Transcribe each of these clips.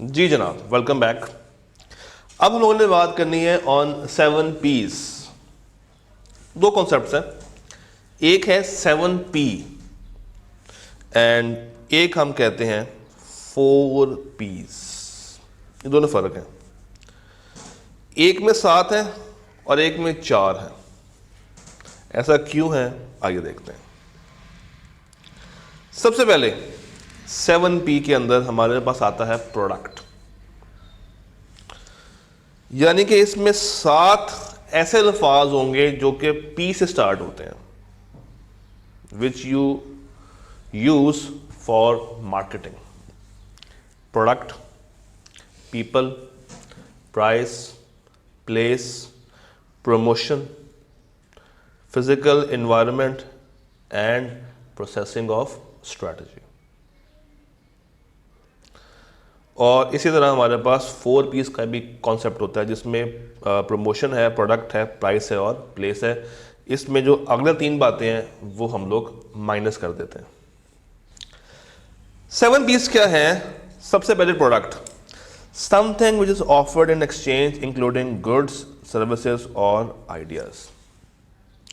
जी जनाब, welcome back. अब हम लोगों ने बात करनी है ऑन 7 P's। दो कॉन्सेप्ट्स हैं, एक है 7 P एंड एक हम कहते हैं 4 P's। ये दोनों फर्क हैं, एक में 7 है और एक में 4 है। ऐसा क्यों है, आइए देखते हैं। सबसे पहले 7P के अंदर हमारे पास आता है प्रोडक्ट, यानी कि इसमें 7 ऐसे अल्फाज होंगे जो कि पी से स्टार्ट होते हैं, which you use for marketing. Product, people, price, place, promotion, physical environment and processing of strategy. और इसी तरह हमारे पास 4 P's का भी कॉन्सेप्ट होता है, जिसमें प्रमोशन है, प्रोडक्ट है, प्राइस है और प्लेस है। इसमें जो अगले 3 बातें हैं वो हम लोग माइनस कर देते हैं। 7 P's क्या है? सबसे पहले product, something which is offered in exchange including goods, services और आइडियाज।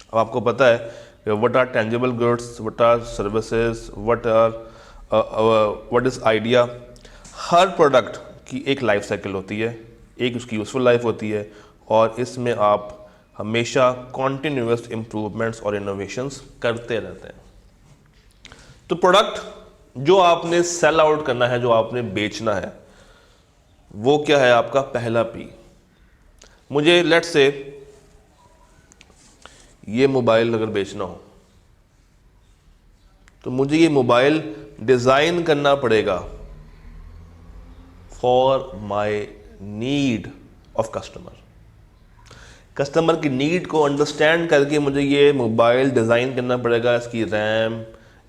अब आपको पता है what are tangible goods, what are services, what is idea. हर प्रोडक्ट की एक लाइफ साइकिल होती है, एक उसकी यूजफुल लाइफ होती है, और इसमें आप हमेशा कॉन्टिन्यूस इम्प्रूवमेंट्स और इनोवेशंस करते रहते हैं। तो प्रोडक्ट जो आपने सेल आउट करना है, जो आपने बेचना है, वो क्या है? आपका पहला पी। मुझे लेट से ये मोबाइल अगर बेचना हो तो मुझे ये मोबाइल डिज़ाइन करना पड़ेगा for my need of customer. Customer की नीड को अंडरस्टैंड करके मुझे ये मोबाइल डिज़ाइन करना पड़ेगा। इसकी रैम,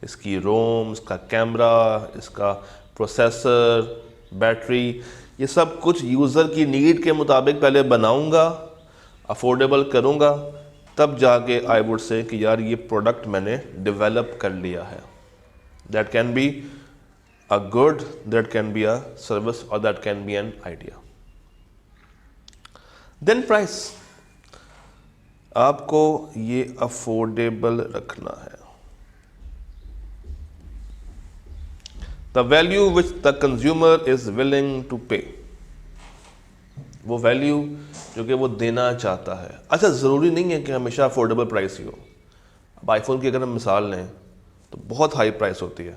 इसकी रोम, इसका कैमरा, इसका प्रोसेसर, बैटरी, ये सब कुछ यूज़र की नीड के मुताबिक पहले बनाऊंगा, अफोर्डेबल करूंगा, तब जाके आई वुड से कि यार ये प्रोडक्ट मैंने डेवलप कर लिया है। That can be a good, that can be a service, or that can be an idea. Then price, आपको ये अफोर्डेबल रखना है। The value which the consumer is willing to pay, वो वैल्यू जो कि वो देना चाहता है। अच्छा, ज़रूरी नहीं है कि हमेशा अफोर्डेबल प्राइस ही हो। अब आईफोन की अगर हम मिसाल लें तो बहुत हाई प्राइस होती है,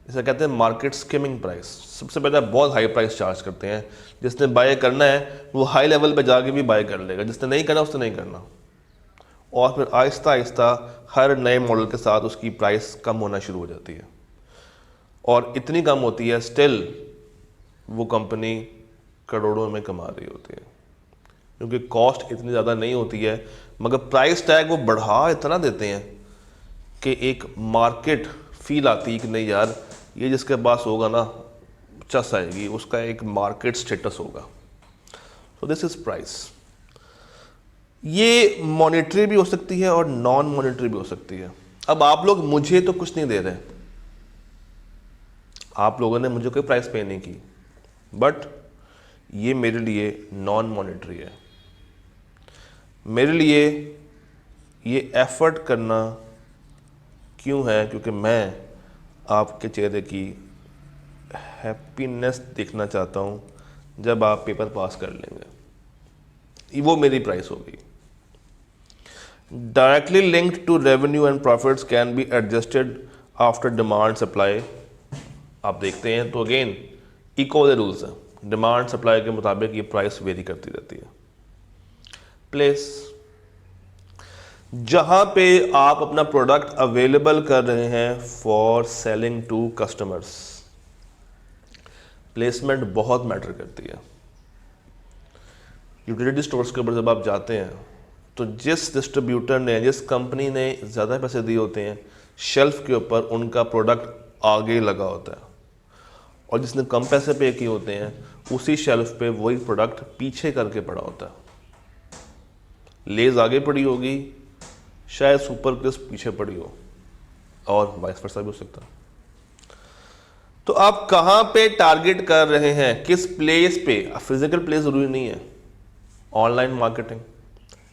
इसे कहते हैं मार्केट स्किमिंग प्राइस। सबसे पहले आप बहुत हाई प्राइस चार्ज करते हैं, जिसने बाय करना है वो हाई लेवल पे जाके भी बाय कर लेगा, जिसने नहीं करना उसने नहीं करना। और फिर आहिस्ता आहिस्ता हर नए मॉडल के साथ उसकी प्राइस कम होना शुरू हो जाती है, और इतनी कम होती है स्टिल वो कंपनी करोड़ों में कमा रही होती है, क्योंकि कॉस्ट इतनी ज़्यादा नहीं होती है, मगर प्राइस टैग वो बढ़ा इतना देते हैं कि एक मार्केट फील आती है कि नहीं यार, ये जिसके पास होगा ना चस आएगी, उसका एक मार्केट स्टेटस होगा। So this is price. ये मॉनेटरी भी हो सकती है और नॉन मॉनेटरी भी हो सकती है। अब आप लोग मुझे तो कुछ नहीं दे रहे, आप लोगों ने मुझे कोई प्राइस पे नहीं की, बट ये मेरे लिए नॉन मॉनेटरी है। मेरे लिए ये एफर्ट करना क्यों है? क्योंकि मैं आपके चेहरे की हैप्पीनेस देखना चाहता हूँ जब आप पेपर पास कर लेंगे। वो मेरी प्राइस होगी। Directly linked to revenue and profits can be adjusted after demand supply. आप देखते हैं तो अगेन इको द रूल्स है, डिमांड सप्लाई के मुताबिक ये प्राइस वेरी करती रहती है। प्लेस, जहां पे आप अपना प्रोडक्ट अवेलेबल कर रहे हैं for selling to customers, placement बहुत मैटर करती है। यूटिलिटी स्टोर्स के ऊपर जब आप जाते हैं तो जिस डिस्ट्रीब्यूटर ने, जिस कंपनी ने ज़्यादा पैसे दिए होते हैं, शेल्फ के ऊपर उनका प्रोडक्ट आगे लगा होता है, और जिसने कम पैसे पे किए होते हैं उसी शेल्फ पे वही प्रोडक्ट पीछे करके पड़ा होता है। लेज आगे पड़ी होगी, शायद सुपर क्रिस्प पीछे पड़ी हो, और वाइस वर्सा भी हो सकता है। तो आप कहाँ पे टारगेट कर रहे हैं, किस प्लेस पे? फिजिकल प्लेस ज़रूरी नहीं है, ऑनलाइन मार्केटिंग,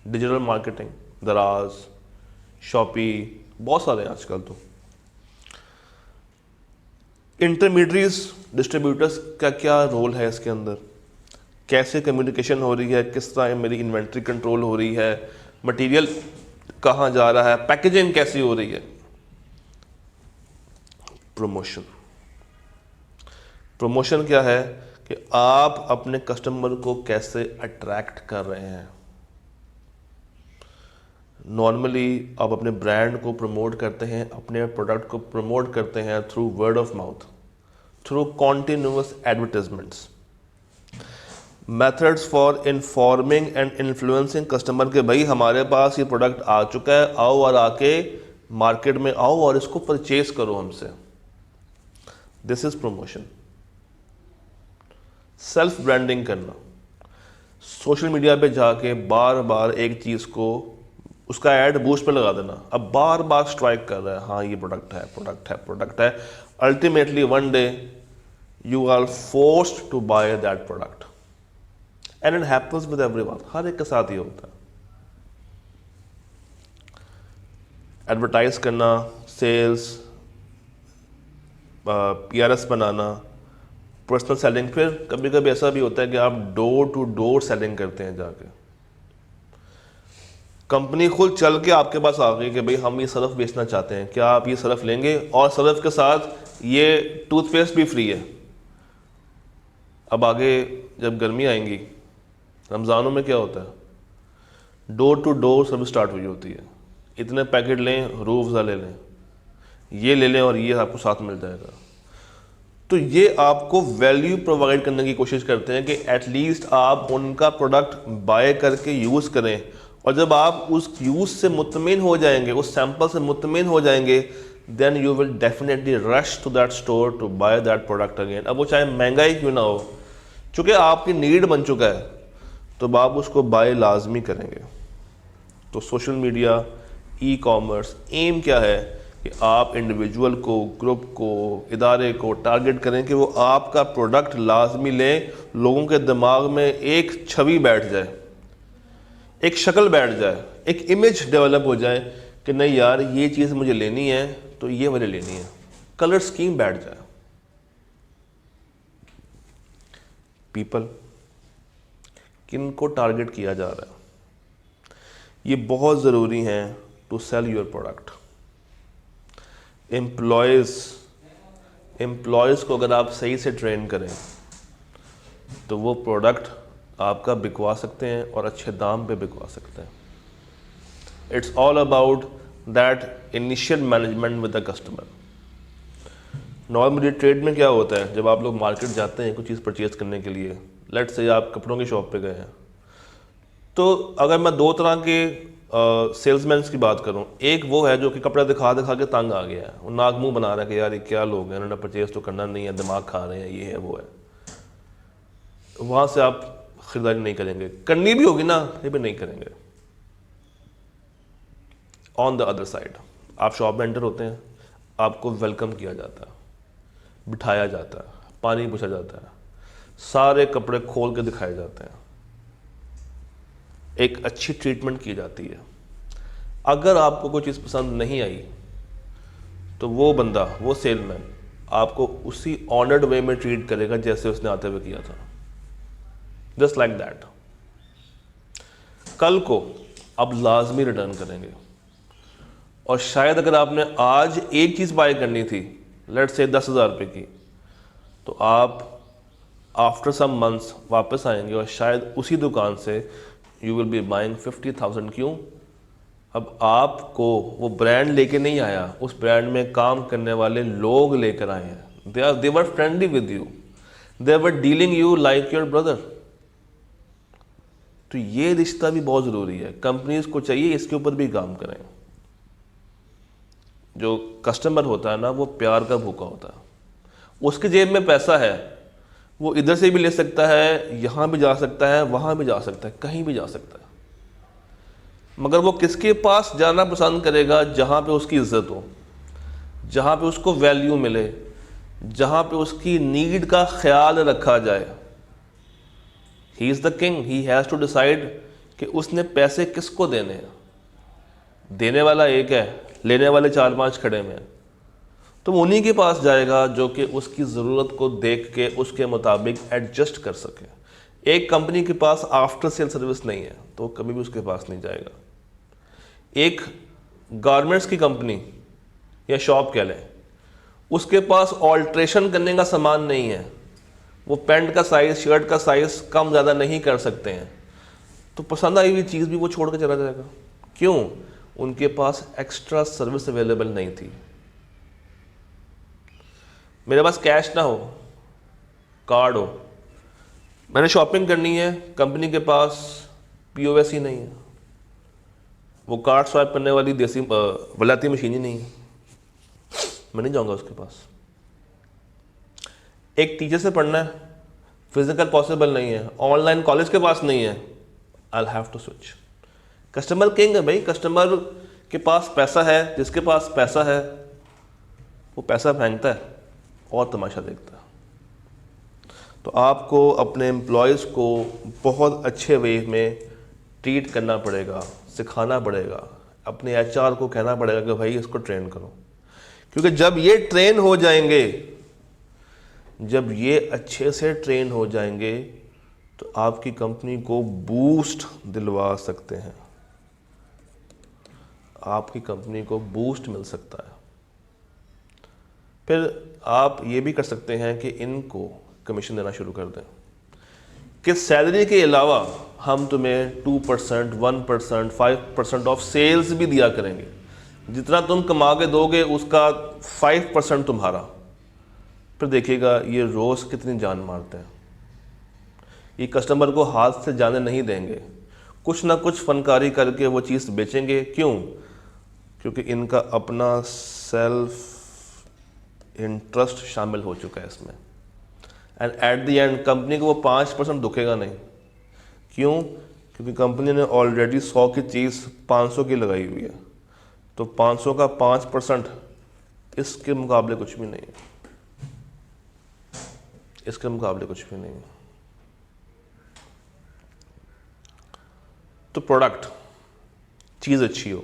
डिजिटल मार्केटिंग, दराज, शॉपी, बहुत सारे हैं आजकल। तो इंटरमीडिएट्स, डिस्ट्रीब्यूटर्स का क्या रोल है इसके अंदर, कैसे कम्युनिकेशन हो रही है, किस तरह मेरी इन्वेंट्री कंट्रोल हो रही है, मटेरियल कहाँ जा रहा है, पैकेजिंग कैसी हो रही है। प्रमोशन, प्रमोशन क्या है कि आप अपने कस्टमर को कैसे अट्रैक्ट कर रहे हैं। नॉर्मली आप अपने ब्रांड को प्रमोट करते हैं, अपने प्रोडक्ट को प्रमोट करते हैं through word of mouth, through continuous advertisements. Methods for informing and influencing customer के भाई हमारे पास ये प्रोडक्ट आ चुका है, आओ और आके मार्केट में आओ और इसको परचेज करो हमसे। This is promotion. Self branding करना, सोशल मीडिया पे जाके बार बार एक चीज़ को उसका ऐड बूस्ट पे लगा देना, अब बार बार स्ट्राइक कर रहा है, हाँ ये प्रोडक्ट है, प्रोडक्ट है, प्रोडक्ट है। Ultimately one day you are forced to buy that product and it happens with everyone, हर एक के साथ ही होता है। एडवर्टाइज करना, सेल्स, पीआरएस बनाना, पर्सनल सेलिंग। फिर कभी कभी ऐसा भी होता है कि आप डोर टू डोर सेलिंग करते हैं जाके, कंपनी खुद चल के आपके पास आ गई कि भाई हम ये सर्फ बेचना चाहते हैं, क्या आप ये सर्फ लेंगे, और सर्फ के साथ ये टूथपेस्ट भी फ्री है। अब आगे जब गर्मी आएंगी, रमज़ानों में क्या होता है, door to door service start हुई होती है, इतने पैकेट लें, रूह अफ़ज़ा ले लें, ये ले लें और ये आपको साथ मिल जाएगा। तो ये आपको वैल्यू प्रोवाइड करने की कोशिश करते हैं कि एटलीस्ट आप उनका प्रोडक्ट बाय करके यूज़ करें, और जब आप उस यूज़ से मुतमिन हो जाएंगे, उस सैंपल से मुतमिन हो जाएंगे, then you will definitely rush to that store to buy that product again. अब वो चाहे महंगा ही क्यों ना हो, चूँकि आपकी नीड बन चुका है तो आप उसको बाय लाजमी करेंगे। तो social media, e commerce, M क्या है कि आप इंडिविजुअल को, ग्रुप को, इदारे को टारगेट करें कि वो आपका प्रोडक्ट लाजमी लें, लोगों के दिमाग में एक छवि बैठ जाए, एक शक्ल बैठ जाए, एक इमेज डेवलप हो जाए कि नहीं यार ये चीज़ मुझे लेनी है तो ये मुझे लेनी है, कलर स्कीम बैठ जाए। पीपल, किन को टारगेट किया जा रहा है, ये बहुत ज़रूरी है to sell your product. Employees को अगर आप सही से ट्रेन करें तो वो प्रोडक्ट आपका बिकवा सकते हैं और अच्छे दाम पे बिकवा सकते हैं। It's all about that initial management with the customer. Normally trade में क्या होता है, जब आप लोग मार्केट जाते हैं कुछ चीज़ परचेज करने के लिए, लेट्स से आप कपड़ों की शॉप पे गए हैं, तो अगर मैं दो तरह के सेल्समैन की बात करूं, एक वो है जो कि कपड़ा दिखा दिखा के तंग आ गया है, वो नाक मुंह बना रहा है कि यार ये क्या लोग हैं, उन्होंने परचेज तो करना नहीं है, दिमाग खा रहे हैं, ये है वो है, वहाँ से आप खरीदारी नहीं करेंगे, करनी भी होगी ना ये भी नहीं करेंगे। ऑन द अदर साइड आप शॉप में एंटर होते हैं, आपको वेलकम किया जाता है, बिठाया जाता है, पानी पूछा जाता है, सारे कपड़े खोल के दिखाए जाते हैं, एक अच्छी ट्रीटमेंट की जाती है। अगर आपको कोई चीज़ पसंद नहीं आई तो वो बंदा, वो सेलमैन आपको उसी ऑनर्ड वे में ट्रीट करेगा जैसे उसने आते हुए किया था, जस्ट लाइक दैट। कल को आप लाजमी रिटर्न करेंगे, और शायद अगर आपने आज एक चीज़ बाय करनी थी, लेट्स से 10,000 रुपये की, तो आप आफ्टर सम मंथ्स वापस आएंगे और शायद उसी दुकान से यू विल बी बाइंग 50,000। क्यों? अब आपको वो ब्रांड लेके नहीं आया, उस ब्रांड में काम करने वाले लोग लेकर आए हैं। They were friendly with you, they were dealing you like your brother. तो ये रिश्ता भी बहुत ज़रूरी है, कंपनीज को चाहिए इसके ऊपर भी काम करें। जो कस्टमर होता है ना, वो प्यार का भूखा होता है, उसके जेब में पैसा है, वो इधर से भी ले सकता है, यहाँ भी जा सकता है, वहाँ भी जा सकता है, कहीं भी जा सकता है, मगर वो किसके पास जाना पसंद करेगा? जहाँ पे उसकी इज्जत हो, जहाँ पे उसको वैल्यू मिले, जहाँ पे उसकी नीड का ख्याल रखा जाए। He is the king, he has to decide कि उसने पैसे किसको देने हैं। देने वाला एक है, लेने वाले 4-5 खड़े हुए हैं, तो वो उन्हीं के पास जाएगा जो कि उसकी ज़रूरत को देख के उसके मुताबिक एडजस्ट कर सके। एक कंपनी के पास आफ्टर सेल सर्विस नहीं है तो वो कभी भी उसके पास नहीं जाएगा। एक गारमेंट्स की कंपनी या शॉप कह लें, उसके पास ऑल्ट्रेशन करने का सामान नहीं है, वो पैंट का साइज़, शर्ट का साइज़ कम ज़्यादा नहीं कर सकते हैं, तो पसंद आई हुई चीज़ भी वो छोड़ कर चला जाएगा। क्यों? उनके पास एक्स्ट्रा सर्विस अवेलेबल नहीं थी। मेरे पास कैश ना हो, कार्ड हो, मैंने शॉपिंग करनी है, कंपनी के पास POS ही नहीं है, वो कार्ड स्वाइप करने वाली देसी वलायती मशीन ही नहीं है, मैं नहीं जाऊंगा उसके पास। एक टीचर से पढ़ना है, फिजिकल पॉसिबल नहीं है, ऑनलाइन कॉलेज के पास नहीं है, I have to switch. Customer king है भाई, कस्टमर के पास पैसा है, जिसके पास पैसा है वो पैसा फेंकता है और तमाशा देखता है। तो आपको अपने एम्प्लॉयज़ को बहुत अच्छे वे में ट्रीट करना पड़ेगा, सिखाना पड़ेगा, अपने HR को कहना पड़ेगा कि भाई इसको ट्रेन करो, क्योंकि जब ये ट्रेन हो जाएंगे, जब ये अच्छे से ट्रेन हो जाएंगे तो आपकी कंपनी को बूस्ट दिलवा सकते हैं, आपकी कंपनी को बूस्ट मिल सकता है। फिर आप ये भी कर सकते हैं कि इनको कमीशन देना शुरू कर दें कि सैलरी के अलावा हम तुम्हें 2%, 1%, 5% ऑफ सेल्स भी दिया करेंगे। जितना तुम कमा के दोगे उसका 5% तुम्हारा। फिर देखिएगा ये रोज़ कितनी जान मारते हैं। ये कस्टमर को हाथ से जाने नहीं देंगे, कुछ ना कुछ फनकारी करके वो चीज़ बेचेंगे। क्यों? क्योंकि इनका अपना सेल्फ इंटरेस्ट शामिल हो चुका है इसमें। And at the end company को वो 5% दुखेगा नहीं। क्यों? क्योंकि कंपनी ने ऑलरेडी 100 की चीज़ 500 की लगाई हुई है, तो 500 का 5% इसके मुकाबले कुछ भी नहीं है, इसके मुकाबले कुछ भी नहीं है। तो प्रोडक्ट, चीज़ अच्छी हो,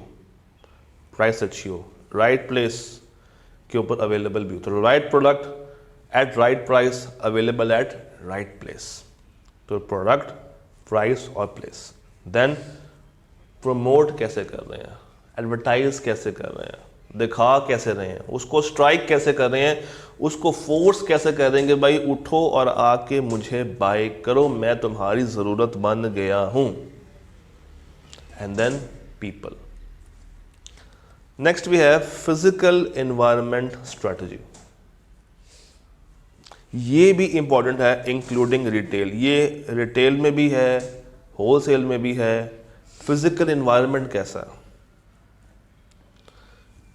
प्राइस अच्छी हो, राइट प्लेस के ऊपर अवेलेबल भी हो, तो right product at right price available at right place. तो प्रोडक्ट, प्राइस और प्लेस। देन प्रमोट कैसे कर रहे हैं, एडवर्टाइज कैसे कर रहे हैं, दिखा कैसे रहे हैं, उसको स्ट्राइक कैसे कर रहे हैं, उसको फोर्स कैसे कर रहे हैं कि भाई उठो और आके मुझे बाय करो, मैं तुम्हारी ज़रूरत बन गया हूँ। And then people. Next we have physical environment strategy. ये भी इंपॉर्टेंट है, इंक्लूडिंग रिटेल। ये रिटेल में भी है, होलसेल में भी है। फिजिकल एनवायरनमेंट कैसा है?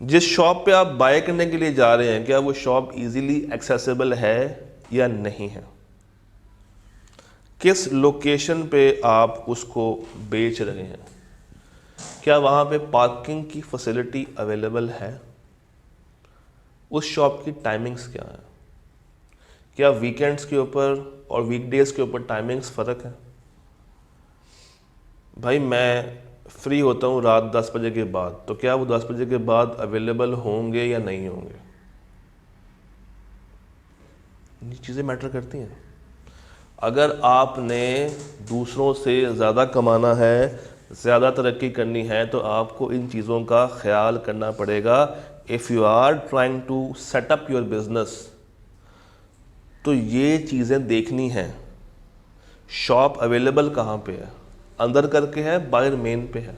जिस शॉप पे आप बाय करने के लिए जा रहे हैं, क्या वो शॉप इजीली एक्सेसिबल है या नहीं है? किस लोकेशन पे आप उसको बेच रहे हैं? क्या वहाँ पे पार्किंग की फैसिलिटी अवेलेबल है? उस शॉप की टाइमिंग्स क्या है? क्या वीकेंड्स के ऊपर और वीकडेज के ऊपर टाइमिंग्स फ़र्क है? भाई मैं फ्री होता हूँ रात 10 बजे के बाद, तो क्या वो 10 बजे के बाद अवेलेबल होंगे या नहीं होंगे? ये चीज़ें मैटर करती हैं। अगर आपने दूसरों से ज़्यादा कमाना है, ज़्यादा तरक्की करनी है, तो आपको इन चीज़ों का ख्याल करना पड़ेगा। If you are trying to set up your business, तो ये चीज़ें देखनी हैं। शॉप अवेलेबल कहाँ पे है? अंदर करके है, बाहर मेन पे है?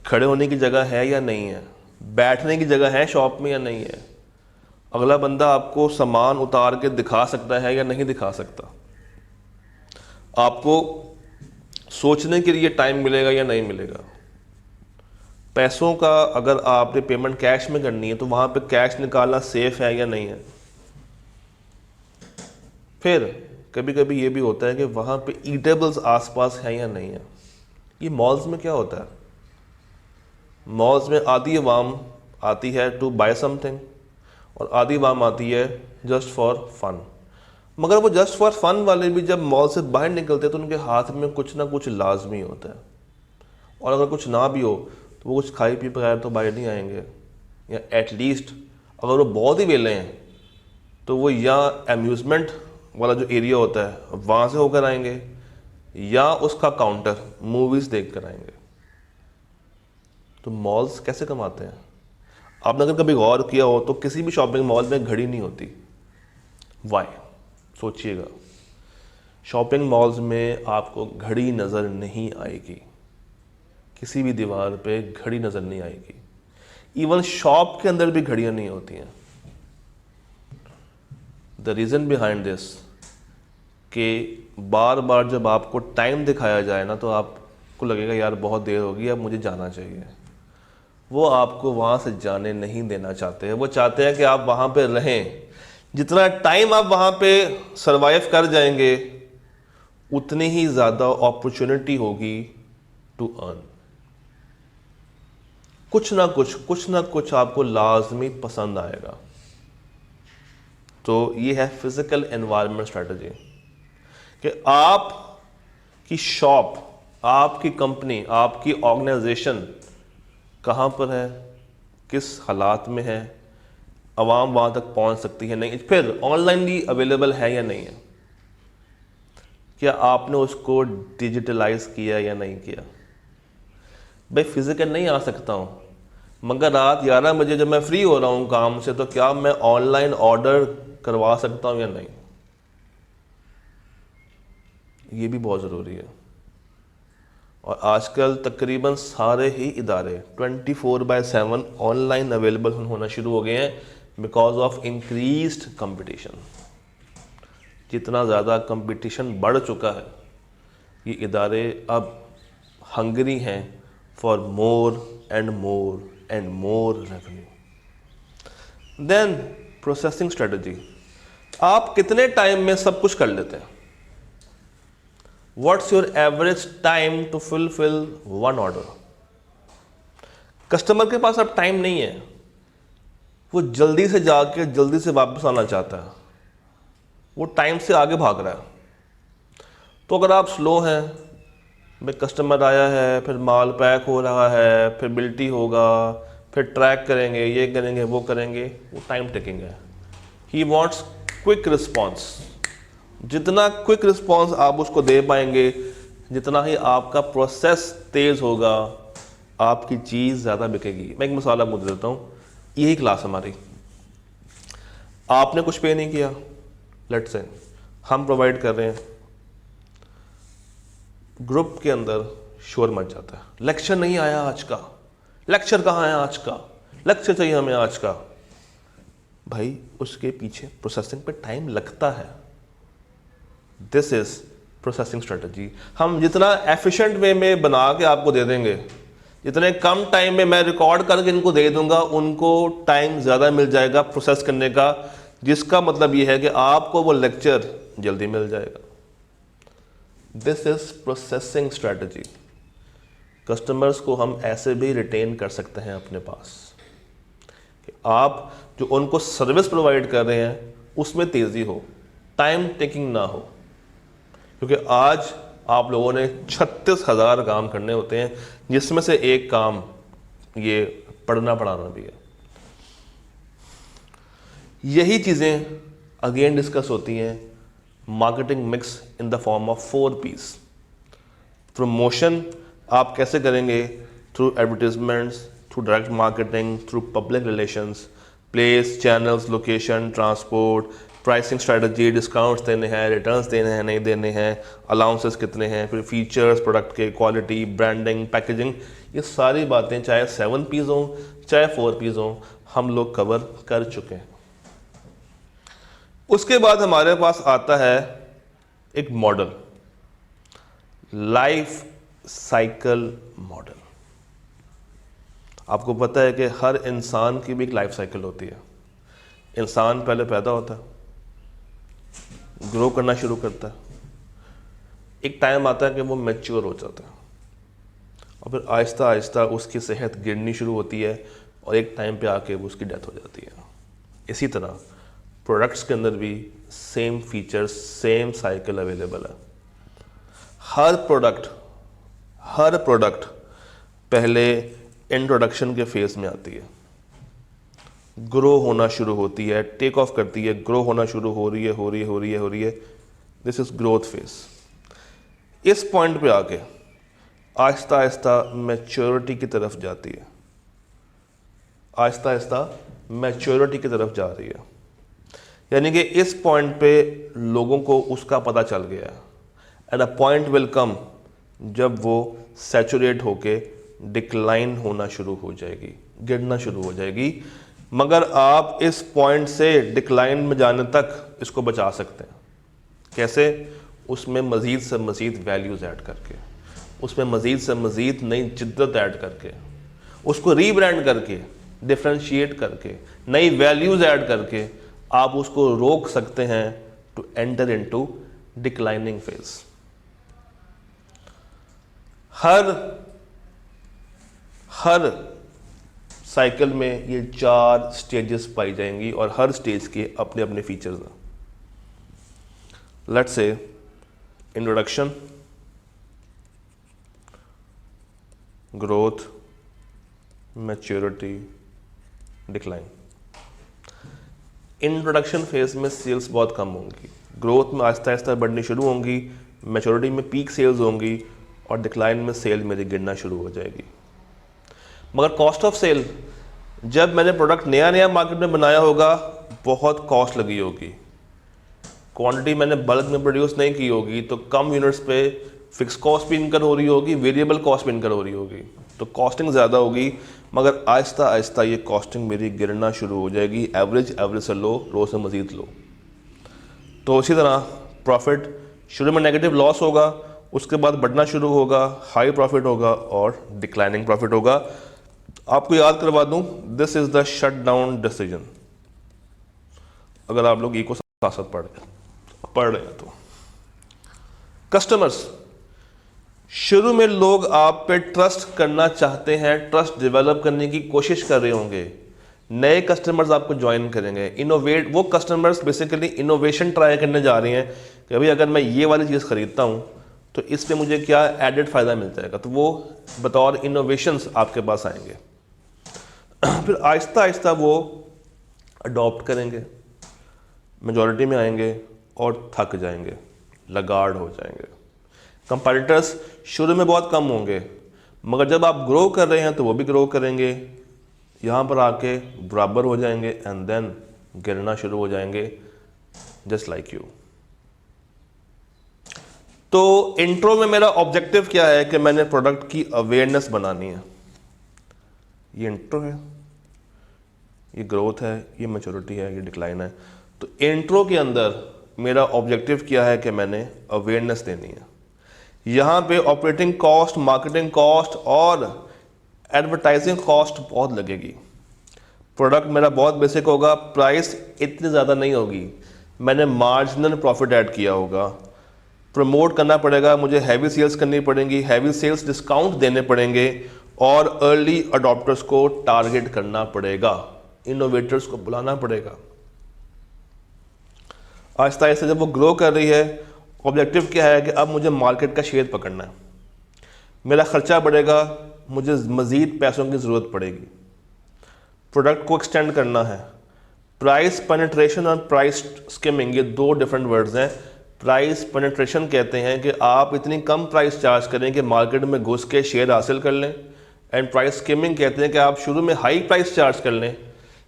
खड़े होने की जगह है या नहीं है? बैठने की जगह है शॉप में या नहीं है? अगला बंदा आपको सामान उतार के दिखा सकता है या नहीं दिखा सकता? आपको सोचने के लिए टाइम मिलेगा या नहीं मिलेगा? पैसों का अगर आपने पेमेंट कैश में करनी है तो वहाँ पे कैश निकालना सेफ है या नहीं है? फिर कभी कभी ये भी होता है कि वहाँ पे ईटेबल्स आसपास हैं या नहीं है। ये मॉल्स में क्या होता है? मॉल्स में आधी अवाम आती है टू बाय समथिंग, और आधी वाम आती है जस्ट फॉर फन। मगर वो जस्ट फॉर फन वाले भी जब मॉल से बाहर निकलते हैं तो उनके हाथ में कुछ ना कुछ लाजमी होता है, और अगर कुछ ना भी हो तो वो कुछ खाई पी बगैर तो बाहर नहीं आएंगे, या एटलीस्ट अगर वो बहुत ही वेले हैं तो वो या अम्यूज़मेंट वाला जो एरिया होता है वहाँ से होकर आएंगे, या उसका काउंटर मूवीज़ देख कर आएंगे। तो मॉल्स कैसे कमाते हैं? आपने अगर कभी गौर किया हो तो किसी भी शॉपिंग मॉल में घड़ी नहीं होती। वाई? सोचिएगा। शॉपिंग मॉल्स में आपको घड़ी नज़र नहीं आएगी, किसी भी दीवार पे घड़ी नज़र नहीं आएगी, इवन शॉप के अंदर भी घड़ियाँ नहीं होती हैं। द रीज़न बिहाइंड दिस कि बार बार जब आपको टाइम दिखाया जाए ना तो आपको लगेगा यार बहुत देर हो गई, अब मुझे जाना चाहिए। वो आपको वहाँ से जाने नहीं देना चाहते हैं, वो चाहते हैं कि आप वहाँ पे रहें। जितना टाइम आप वहाँ पे सरवाइव कर जाएंगे उतनी ही ज़्यादा अपॉर्चुनिटी होगी टू अर्न। कुछ ना कुछ आपको लाजमी पसंद आएगा। तो ये है फिजिकल एनवायरनमेंट स्ट्रेटजी कि आपकी शॉप, आपकी कंपनी, आपकी ऑर्गेनाइजेशन कहाँ पर है, किस हालात में है, आवाम वहाँ तक पहुँच सकती है नहीं, फिर ऑनलाइनली अवेलेबल है या नहीं है, क्या आपने उसको डिजिटलाइज किया या नहीं किया। भाई फिजिकल नहीं आ सकता हूँ, मगर रात 11 बजे जब मैं फ्री हो रहा हूँ काम से तो क्या मैं ऑनलाइन ऑर्डर करवा सकता हूँ या नहीं, ये भी बहुत ज़रूरी है। और आजकल तकरीबन सारे ही इदारे 24/7 ऑनलाइन अवेलेबल होना शुरू हो गए हैं बिकॉज ऑफ इंक्रीज्ड कंपटीशन। जितना ज़्यादा कंपटीशन बढ़ चुका है, ये इदारे अब हंगरी हैं for more and more and more revenue. Then processing strategy, आप कितने टाइम में सब कुछ कर लेते हैं? What's your average time to fulfil one order? Customer के पास अब टाइम नहीं है, वो जल्दी से जाके जल्दी से वापस आना चाहता है, वो टाइम से आगे भाग रहा है। तो अगर आप स्लो हैं, भाई कस्टमर आया है, फिर माल पैक हो रहा है, फिर बिल्टी होगा, फिर ट्रैक करेंगे, ये करेंगे, वो करेंगे, वो टाइम टेकिंग है। He wants quick response. जितना क्विक रिस्पॉन्स आप उसको दे पाएंगे, जितना ही आपका प्रोसेस तेज़ होगा, आपकी चीज़ ज़्यादा बिकेगी। मैं एक मिसाल आपको दे देता हूँ। यही क्लास हमारी, आपने कुछ पे नहीं किया, लेट्स से हम प्रोवाइड कर रहे हैं, ग्रुप के अंदर शोर मच जाता है, लेक्चर नहीं आया आज का, लेक्चर कहाँ है आज का, लेक्चर चाहिए हमें आज का। भाई उसके पीछे प्रोसेसिंग पे टाइम लगता है। This is processing strategy. हम जितना एफिशिएंट वे में बना के आपको दे देंगे, जितने कम टाइम में मैं रिकॉर्ड करके इनको दे दूंगा, उनको टाइम ज़्यादा मिल जाएगा प्रोसेस करने का, जिसका मतलब ये है कि आपको वो लेक्चर जल्दी मिल जाएगा। This is processing strategy. Customers को हम ऐसे भी रिटेन कर सकते हैं अपने पास कि आप जो उनको सर्विस प्रोवाइड कर रहे हैं उसमें तेज़ी हो, टाइम टेकिंग ना हो। क्योंकि आज आप लोगों ने 36,000 काम करने होते हैं, जिसमें से एक काम ये पढ़ना पढ़ाना भी है। यही चीज़ें अगेन डिस्कस होती हैं marketing mix in the form of 4 P's। Promotion आप कैसे करेंगे? Through advertisements, through direct marketing, through public relations, place, channels, location, transport, pricing strategy, discounts देने हैं, रिटर्न्स देने हैं, नहीं देने हैं, अलाउंसेस कितने हैं, फिर फीचर्स, प्रोडक्ट के क्वालिटी, ब्रांडिंग, पैकेजिंग, ये सारी बातें चाहे 7 P's हों चाहे 4 P's हों, हम लोग कवर कर चुके हैं। उसके बाद हमारे पास आता है एक मॉडल, लाइफ साइकिल मॉडल। आपको पता है कि हर इंसान की भी एक लाइफ साइकिल होती है। इंसान पहले पैदा होता है, ग्रो करना शुरू करता है, एक टाइम आता है कि वो मैच्योर हो जाता है, और फिर आहिस्ता आहिस्ता उसकी सेहत गिरनी शुरू होती है, और एक टाइम पे आके वो उसकी डेथ हो जाती है। इसी तरह प्रोडक्ट्स के अंदर भी same features, same cycle available है। हर प्रोडक्ट पहले इंट्रोडक्शन के फेज में आती है, ग्रो होना शुरू होती है, टेक ऑफ करती है, ग्रो होना शुरू हो रही है, दिस इज ग्रोथ फेज। इस पॉइंट पे आके आहिस्ता आहिस्ता मैच्योरिटी की तरफ जाती है, आहिस्ता आहिस्ता मैच्योरिटी की तरफ जा रही है। यानी कि इस पॉइंट पे लोगों को उसका पता चल गया है, and a point will come जब वो सैचुरेट होके डिक्लाइन होना शुरू हो जाएगी, गिरना शुरू हो जाएगी। मगर आप इस पॉइंट से डिक्लाइन में जाने तक इसको बचा सकते हैं। कैसे? उसमें मज़ीद से मज़ीद वैल्यूज़ ऐड करके, उसमें मज़ीद से मज़ीद नई जिद्दत ऐड करके, उसको रीब्रांड करके, डिफ्रेंशिएट करके, नई वैल्यूज़ ऐड करके आप उसको रोक सकते हैं to enter into declining phase. हर साइकिल में ये 4 स्टेजेस पाई जाएंगी और हर स्टेज के अपने अपने फीचर्स हैं। Let's say introduction, growth, maturity, decline. Introduction phase में सेल्स बहुत कम होंगी, ग्रोथ में आहिस्ता आहिस्ता बढ़नी शुरू होंगी, मैच्योरिटी में पीक सेल्स होंगी और डिक्लाइन में सेल मेरी गिरना शुरू हो जाएगी। मगर कॉस्ट ऑफ सेल, जब मैंने प्रोडक्ट नया नया मार्केट में बनाया होगा, बहुत कॉस्ट लगी होगी, क्वांटिटी मैंने बल्क में प्रोड्यूस नहीं की होगी, तो कम यूनिट्स पे फिक्स कॉस्ट भी इनकर हो रही होगी, वेरिएबल कॉस्ट भी इनकर हो रही होगी, तो कॉस्टिंग ज़्यादा होगी। मगर आहिस्ता आहिस्ता ये कॉस्टिंग मेरी गिरना शुरू हो जाएगी, एवरेज से लो से मज़ीद लो। तो इसी तरह प्रॉफिट शुरू में नेगेटिव लॉस होगा, उसके बाद बढ़ना शुरू होगा, हाई प्रॉफिट होगा और डिक्लाइनिंग प्रॉफिट होगा। आपको याद करवा दूं, this is the shut down decision. अगर आप लोग इको साथ पढ़ रहे हैं तो कस्टमर्स, शुरू में लोग आप पे ट्रस्ट करना चाहते हैं, ट्रस्ट डेवलप करने की कोशिश कर रहे होंगे, नए कस्टमर्स आपको ज्वाइन करेंगे, इनोवेट, वो कस्टमर्स बेसिकली इनोवेशन ट्राई करने जा रहे हैं कि भाई अगर मैं ये वाली चीज़ खरीदता हूँ तो इस पे मुझे क्या एडेड फ़ायदा मिल जाएगा, तो वो बतौर इनोवेशंस आपके पास आएंगे। फिर आहिस्ता आहिस्ता वो अडॉप्ट करेंगे, मेजॉरिटी में आएंगे और थक जाएंगे, लगार्ड हो जाएंगे। कंपैरेटर्स शुरू में बहुत कम होंगे, मगर जब आप ग्रो कर रहे हैं तो वो भी ग्रो करेंगे, यहाँ पर आके बराबर हो जाएंगे एंड देन गिरना शुरू हो जाएंगे, जस्ट लाइक यू। तो इंट्रो में मेरा ऑब्जेक्टिव क्या है कि मैंने प्रोडक्ट की अवेयरनेस बनानी है। ये इंट्रो है, ये ग्रोथ है, ये मैच्योरिटी है, ये डिक्लाइन है। तो इंट्रो के अंदर मेरा ऑब्जेक्टिव क्या है कि मैंने अवेयरनेस देनी है। यहाँ पे ऑपरेटिंग कॉस्ट, मार्केटिंग कॉस्ट और एडवर्टाइजिंग कॉस्ट बहुत लगेगी। प्रोडक्ट मेरा बहुत बेसिक होगा, प्राइस इतनी ज़्यादा नहीं होगी, मैंने मार्जिनल प्रॉफिट ऐड किया होगा, प्रमोट करना पड़ेगा, मुझे हैवी सेल्स करनी पड़ेंगी, हैवी सेल्स डिस्काउंट देने पड़ेंगे और अर्ली अडॉप्टर्स को टारगेट करना पड़ेगा, इनोवेटर्स को बुलाना पड़ेगा। आहिस्ता आहिस्ता जब वो ग्रो कर रही है, ऑब्जेक्टिव क्या है कि अब मुझे मार्केट का शेयर पकड़ना है, मेरा खर्चा बढ़ेगा, मुझे मज़ीद पैसों की ज़रूरत पड़ेगी, प्रोडक्ट को एक्सटेंड करना है। प्राइस पेनिट्रेशन और प्राइस स्किमिंग, ये 2 डिफरेंट वर्ड्स हैं। प्राइस पेनिट्रेशन कहते हैं कि आप इतनी कम प्राइस चार्ज करें कि मार्केट में घुस के शेयर हासिल कर लें, एंड प्राइस स्किमिंग कहते हैं कि आप शुरू में हाई प्राइस चार्ज कर लें,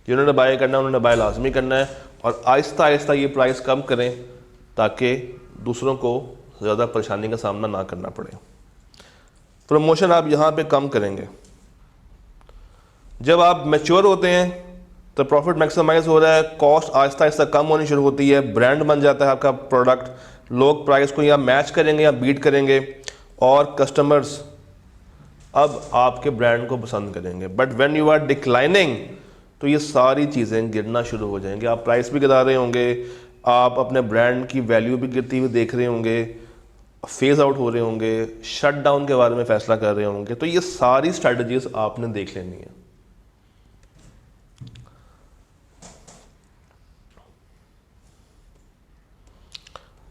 जिन्होंने बाय करना है उन्होंने बाय लाजमी करना है, और आहिस्ता आहिस्ता ये प्राइस कम करें ताकि दूसरों को ज़्यादा परेशानी का सामना ना करना पड़े। प्रमोशन आप यहाँ पे कम करेंगे। जब आप मैच्योर होते हैं तो प्रॉफिट मैक्सिमाइज हो रहा है, कॉस्ट आहिस्ता आहिस्ता कम होनी शुरू होती है, ब्रांड बन जाता है आपका प्रोडक्ट, लोग प्राइस को या मैच करेंगे या बीट करेंगे और कस्टमर्स अब आपके ब्रांड को पसंद करेंगे। But when you are declining तो ये सारी चीज़ें गिरना शुरू हो जाएंगी, आप प्राइस भी गिरा रहे होंगे, आप अपने ब्रांड की वैल्यू भी गिरती हुई देख रहे होंगे, फेज आउट हो रहे होंगे, शट डाउन के बारे में फैसला कर रहे होंगे। तो ये सारी स्ट्रैटेजीज आपने देख लेनी है।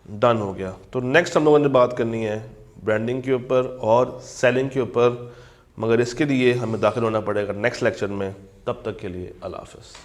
डन हो गया। तो नेक्स्ट हम लोगों ने बात करनी है ब्रांडिंग के ऊपर और सेलिंग के ऊपर, मगर इसके लिए हमें दाखिल होना पड़ेगा नेक्स्ट लेक्चर में। तब तक के लिए अल्लाह हाफ़िज़।